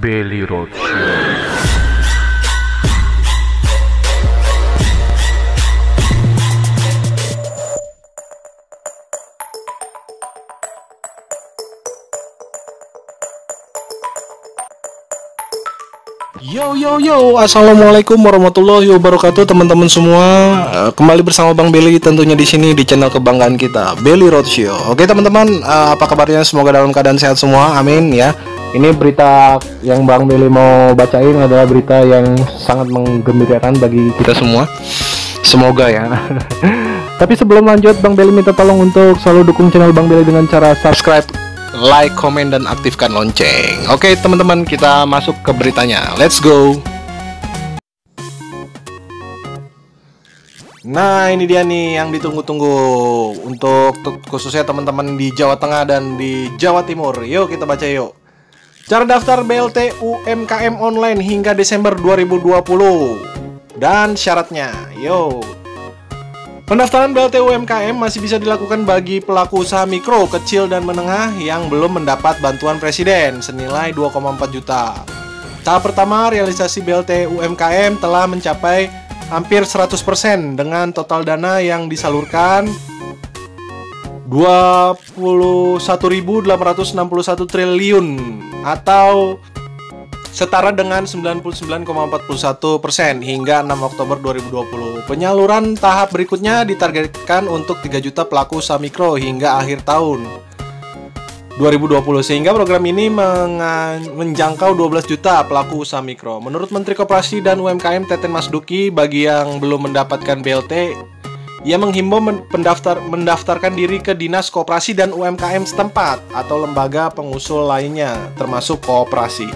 Belly Roadshow. Yo, assalamualaikum warahmatullahi wabarakatuh teman-teman semua. Kembali bersama Bang Belly tentunya di sini di channel kebanggaan kita, Belly Roadshow. Oke teman-teman, apa kabarnya? Semoga dalam keadaan sehat semua, amin ya. Ini berita yang Bang Belly mau bacain adalah berita yang sangat menggembirakan bagi kita semua. Semoga ya. Tapi sebelum lanjut, Bang Belly minta tolong untuk selalu dukung channel Bang Belly dengan cara subscribe, like, komen, dan aktifkan lonceng. Oke teman-teman, kita masuk ke beritanya. Let's go. Nah, ini dia nih yang ditunggu-tunggu untuk khususnya teman-teman di Jawa Tengah dan di Jawa Timur. Yuk kita baca yuk. Cara daftar BLT UMKM online hingga Desember 2020 dan syaratnya. Yo. Pendaftaran BLT UMKM masih bisa dilakukan bagi pelaku usaha mikro, kecil, dan menengah yang belum mendapat bantuan presiden senilai 2,4 juta. Tahap pertama, realisasi BLT UMKM telah mencapai hampir 100% dengan total dana yang disalurkan 21.861 triliun atau setara dengan 99,41% hingga 6 Oktober 2020. Penyaluran tahap berikutnya ditargetkan untuk 3 juta pelaku usaha mikro hingga akhir tahun 2020, sehingga program ini menjangkau 12 juta pelaku usaha mikro. Menurut Menteri Koperasi dan UMKM Teten Mas Duki, bagi yang belum mendapatkan BLT, ia menghimbau mendaftarkan diri ke Dinas Koperasi dan UMKM setempat atau lembaga pengusul lainnya, termasuk koperasi.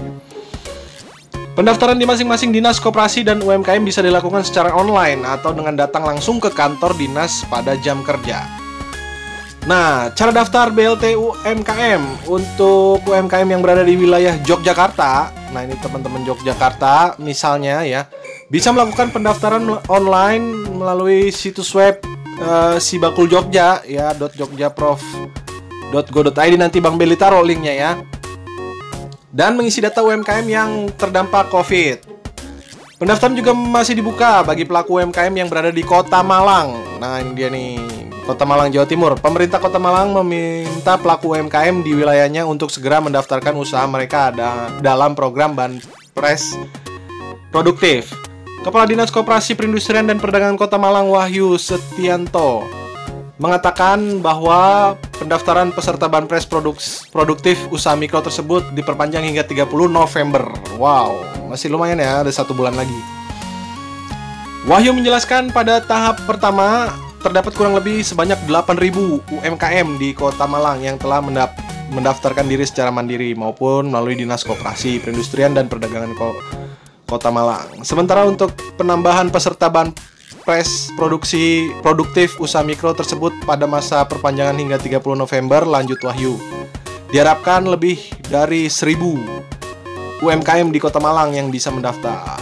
Pendaftaran di masing-masing Dinas Koperasi dan UMKM bisa dilakukan secara online atau dengan datang langsung ke kantor dinas pada jam kerja. Nah, cara daftar BLT UMKM untuk UMKM yang berada di wilayah Yogyakarta. Nah, ini teman-teman Yogyakarta misalnya ya, bisa melakukan pendaftaran online melalui situs web Sibakul Jogja ya, .jogjaprof.go.id. Nanti Bang Belly taruh linknya ya. Dan mengisi data UMKM yang terdampak COVID. Pendaftaran juga masih dibuka bagi pelaku UMKM yang berada di Kota Malang. Nah, ini dia nih, Kota Malang, Jawa Timur. Pemerintah Kota Malang meminta pelaku UMKM di wilayahnya untuk segera mendaftarkan usaha mereka dalam program Banpres Produktif. Kepala Dinas Koperasi Perindustrian dan Perdagangan Kota Malang, Wahyu Setianto, mengatakan bahwa pendaftaran peserta Banpres Produktif usaha mikro tersebut diperpanjang hingga 30 November. Wow, masih lumayan ya, ada 1 bulan lagi. Wahyu menjelaskan pada tahap pertama terdapat kurang lebih sebanyak 8.000 UMKM di Kota Malang yang telah mendaftarkan diri secara mandiri maupun melalui Dinas Koperasi Perindustrian dan Perdagangan Kota Malang. Sementara untuk penambahan peserta Banpres Produktif usaha mikro tersebut pada masa perpanjangan hingga 30 November, lanjut Wahyu, diharapkan lebih dari 1.000 UMKM di Kota Malang yang bisa mendaftar.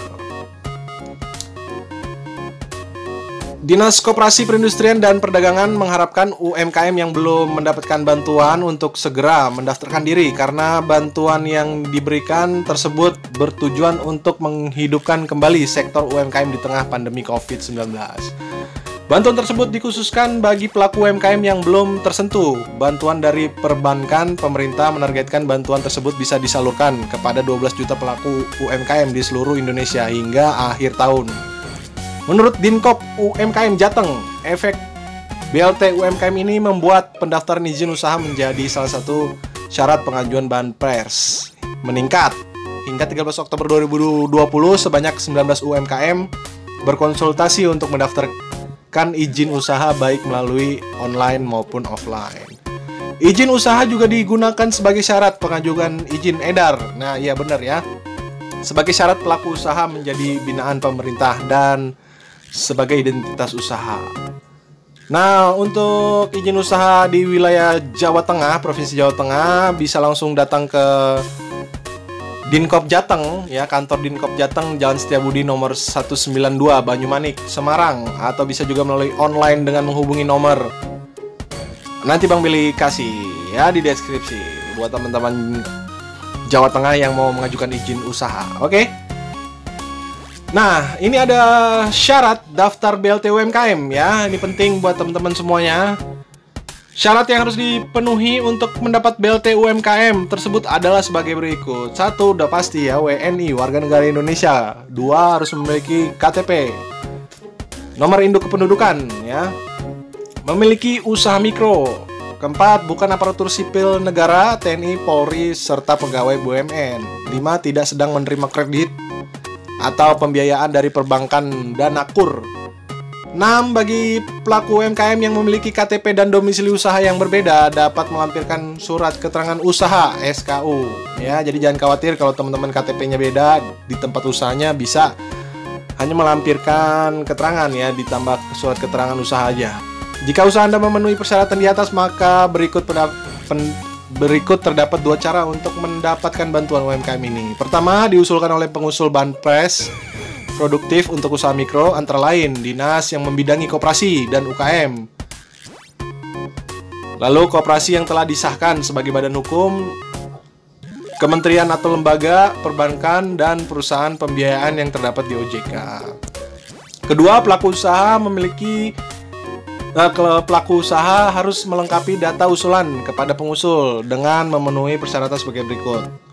Dinas Koperasi Perindustrian dan Perdagangan mengharapkan UMKM yang belum mendapatkan bantuan untuk segera mendaftarkan diri karena bantuan yang diberikan tersebut bertujuan untuk menghidupkan kembali sektor UMKM di tengah pandemi COVID-19. Bantuan tersebut dikhususkan bagi pelaku UMKM yang belum tersentuh. Bantuan dari perbankan, pemerintah menargetkan bantuan tersebut bisa disalurkan kepada 12 juta pelaku UMKM di seluruh Indonesia hingga akhir tahun. Menurut Dinkop UMKM Jateng, efek BLT UMKM ini membuat pendaftaran izin usaha menjadi salah satu syarat pengajuan Banpres meningkat. Hingga 13 Oktober 2020, sebanyak 19 UMKM berkonsultasi untuk mendaftarkan izin usaha baik melalui online maupun offline. Izin usaha juga digunakan sebagai syarat pengajuan izin edar. Nah, iya benar ya. Sebagai syarat pelaku usaha menjadi binaan pemerintah dan sebagai identitas usaha. Nah, untuk izin usaha di wilayah Jawa Tengah, Provinsi Jawa Tengah, bisa langsung datang ke Dinkop Jateng ya, kantor Dinkop Jateng, Jalan Setiabudi nomor 192 Banyumanik, Semarang, atau bisa juga melalui online dengan menghubungi nomor. Nanti Bang Belly kasih ya di deskripsi buat teman-teman Jawa Tengah yang mau mengajukan izin usaha. Oke? Nah, ini ada syarat daftar BLT UMKM ya. Ini penting buat teman-teman semuanya. Syarat yang harus dipenuhi untuk mendapat BLT UMKM tersebut adalah sebagai berikut. 1. Udah pasti ya, WNI, warga negara Indonesia. 2. Harus memiliki KTP. Nomor induk kependudukan ya. Memiliki usaha mikro. Keempat, bukan aparatur sipil negara, TNI, Polri, serta pegawai BUMN. 5. Tidak sedang menerima kredit atau pembiayaan dari perbankan dan Nakur. 6. Bagi pelaku UMKM yang memiliki KTP dan domisili usaha yang berbeda dapat melampirkan surat keterangan usaha SKU ya. Jadi jangan khawatir kalau teman-teman KTP-nya beda di tempat usahanya, bisa hanya melampirkan keterangan ya, ditambah surat keterangan usaha aja. Jika usaha Anda memenuhi persyaratan di atas, maka berikut terdapat 2 cara untuk mendapatkan bantuan UMKM ini. Pertama, diusulkan oleh pengusul Banpres Produktif untuk usaha mikro, antara lain dinas yang membidangi koperasi dan UKM. Lalu koperasi yang telah disahkan sebagai badan hukum, kementerian atau lembaga, perbankan, dan perusahaan pembiayaan yang terdapat di OJK. Kedua, pelaku usaha harus melengkapi data usulan kepada pengusul dengan memenuhi persyaratan sebagai berikut.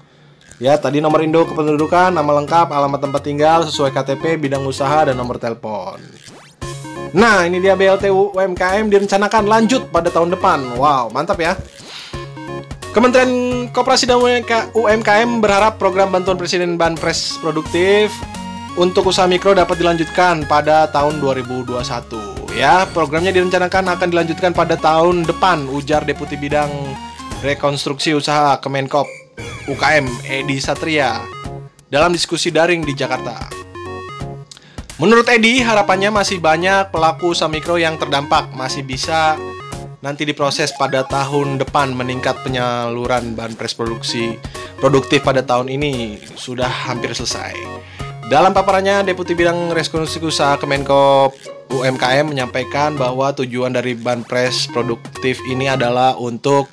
Ya, tadi nomor induk kependudukan, nama lengkap, alamat tempat tinggal sesuai KTP, bidang usaha, dan nomor telepon. Nah, ini dia BLT UMKM direncanakan lanjut pada tahun depan. Wow, mantap ya. Kementerian Koperasi dan UMKM berharap program bantuan Presiden Banpres Produktif untuk usaha mikro dapat dilanjutkan pada tahun 2021. Ya, programnya direncanakan akan dilanjutkan pada tahun depan, ujar Deputi Bidang Rekonstruksi Usaha Kemenkop UKM Edi Satria dalam diskusi daring di Jakarta. Menurut Edi, harapannya masih banyak pelaku usaha mikro yang terdampak, masih bisa nanti diproses pada tahun depan. Meningkat penyaluran Banpres Produktif pada tahun ini sudah hampir selesai. Dalam paparannya, Deputi Bidang Rekonstruksi Usaha Kemenkop UMKM menyampaikan bahwa tujuan dari Banpres Produktif ini adalah untuk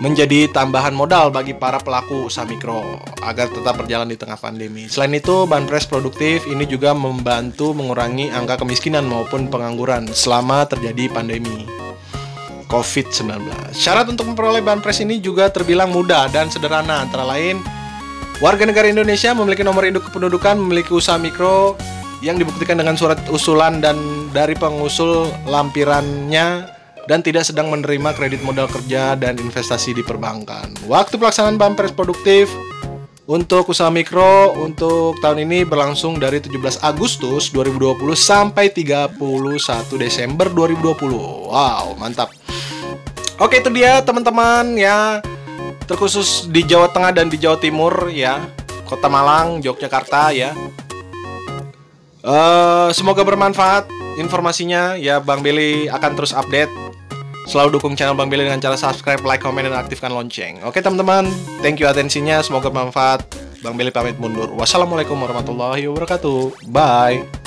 menjadi tambahan modal bagi para pelaku usaha mikro agar tetap berjalan di tengah pandemi. Selain itu, Banpres Produktif ini juga membantu mengurangi angka kemiskinan maupun pengangguran selama terjadi pandemi COVID-19. Syarat untuk memperoleh Banpres ini juga terbilang mudah dan sederhana, antara lain warga negara Indonesia, memiliki nomor induk kependudukan, memiliki usaha mikro yang dibuktikan dengan surat usulan dan dari pengusul lampirannya, dan tidak sedang menerima kredit modal kerja dan investasi di perbankan. Waktu pelaksanaan Banpres Produktif untuk usaha mikro untuk tahun ini berlangsung dari 17 Agustus 2020 sampai 31 Desember 2020. Wow, mantap. Oke, itu dia teman-teman ya, terkhusus di Jawa Tengah dan di Jawa Timur ya, Kota Malang, Yogyakarta ya. Semoga bermanfaat informasinya ya. Bang Billy akan terus update. Selalu dukung channel Bang Billy dengan cara subscribe, like, komen, dan aktifkan lonceng. Oke teman-teman, thank you atensinya. Semoga bermanfaat. Bang Billy pamit mundur. Wassalamualaikum warahmatullahi wabarakatuh. Bye.